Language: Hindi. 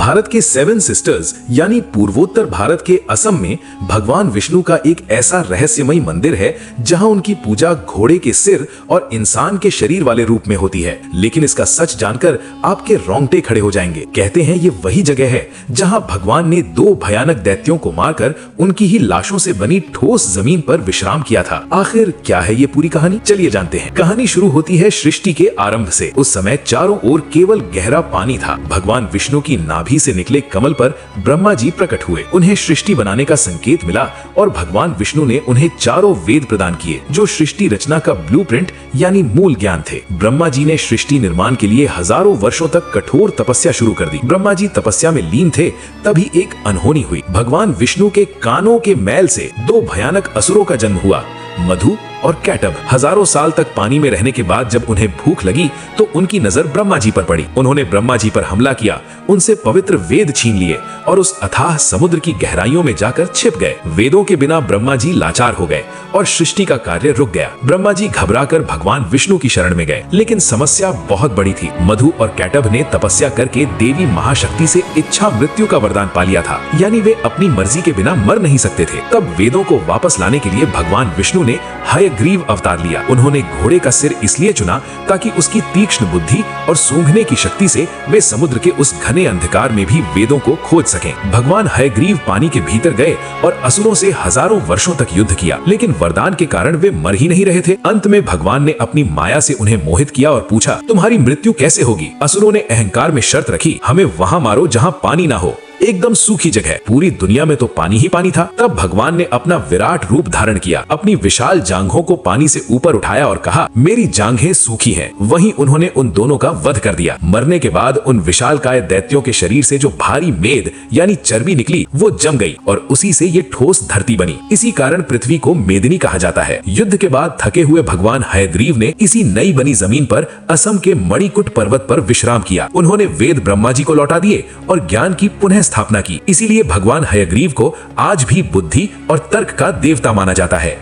भारत के सेवन सिस्टर्स यानी पूर्वोत्तर भारत के असम में भगवान विष्णु का एक ऐसा रहस्यमयी मंदिर है जहां उनकी पूजा घोड़े के सिर और इंसान के शरीर वाले रूप में होती है। लेकिन इसका सच जानकर आपके रोंगटे खड़े हो जाएंगे। कहते हैं ये वही जगह है जहां भगवान ने दो भयानक दैत्यों को मारकर उनकी ही लाशों से बनी ठोस जमीन पर विश्राम किया था। आखिर क्या है ये पूरी कहानी, चलिए जानते हैं। कहानी शुरू होती है सृष्टि के आरंभ से। उस समय चारों ओर केवल गहरा पानी था। भगवान विष्णु की नाभि से निकले कमल पर ब्रह्मा जी प्रकट हुए। उन्हें सृष्टि बनाने का संकेत मिला और भगवान विष्णु ने उन्हें चारों वेद प्रदान किए जो सृष्टि रचना का ब्लूप्रिंट यानी मूल ज्ञान थे। ब्रह्मा जी ने सृष्टि निर्माण के लिए हजारों वर्षों तक कठोर तपस्या शुरू कर दी। ब्रह्मा जी तपस्या में लीन थे, तभी एक अनहोनी हुई। भगवान विष्णु के कानों के मैल से दो भयानक असुरों का जन्म हुआ, मधु और कैटब। हजारों साल तक पानी में रहने के बाद जब उन्हें भूख लगी तो उनकी नजर ब्रह्मा जी पर पड़ी। उन्होंने ब्रह्मा जी पर हमला किया, उनसे पवित्र वेद छीन लिए और उस अथाह समुद्र की गहराइयों में जाकर छिप गए। वेदों के बिना ब्रह्मा जी लाचार हो गए और सृष्टि का कार्य रुक गया। ब्रह्मा जी घबराकर भगवान विष्णु की शरण में गए, लेकिन समस्या बहुत बड़ी थी। मधु और कैटब ने तपस्या करके देवी महाशक्ति से इच्छा मृत्यु का वरदान पा लिया था, यानी वे अपनी मर्जी के बिना मर नहीं सकते थे। तब वेदों को वापस लाने के लिए भगवान विष्णु ने हयग्रीव अवतार लिया। उन्होंने घोड़े का सिर इसलिए चुना ताकि उसकी तीक्ष्ण बुद्धि और सूंघने की शक्ति से वे समुद्र के उस घने अंधकार में भी वेदों को खोज सकें। भगवान हयग्रीव पानी के भीतर गए और असुरों से हजारों वर्षों तक युद्ध किया, लेकिन वरदान के कारण वे मर ही नहीं रहे थे। अंत में भगवान ने अपनी माया से उन्हें मोहित किया और पूछा, तुम्हारी मृत्यु कैसे होगी? असुरों ने अहंकार में शर्त रखी, हमें वहां मारो जहां पानी ना हो, एकदम सूखी जगह। पूरी दुनिया में तो पानी ही पानी था। तब भगवान ने अपना विराट रूप धारण किया, अपनी विशाल जांघों को पानी से ऊपर उठाया और कहा, मेरी जांघें सूखी हैं। वहीं उन्होंने उन दोनों का वध कर दिया। मरने के बाद उन विशालकाय दैत्यों के शरीर से जो भारी मेद यानी चर्बी निकली वो जम गई और उसी से ये ठोस धरती बनी। इसी कारण पृथ्वी को मेदिनी कहा जाता है। युद्ध के बाद थके हुए भगवान हयग्रीव ने इसी नई बनी जमीन पर असम के मणिकुट पर्वत पर विश्राम किया। उन्होंने वेद ब्रह्मा जी को लौटा दिए और ज्ञान की पुनः स्थापना की। इसीलिए भगवान हयग्रीव को आज भी बुद्धि और तर्क का देवता माना जाता है।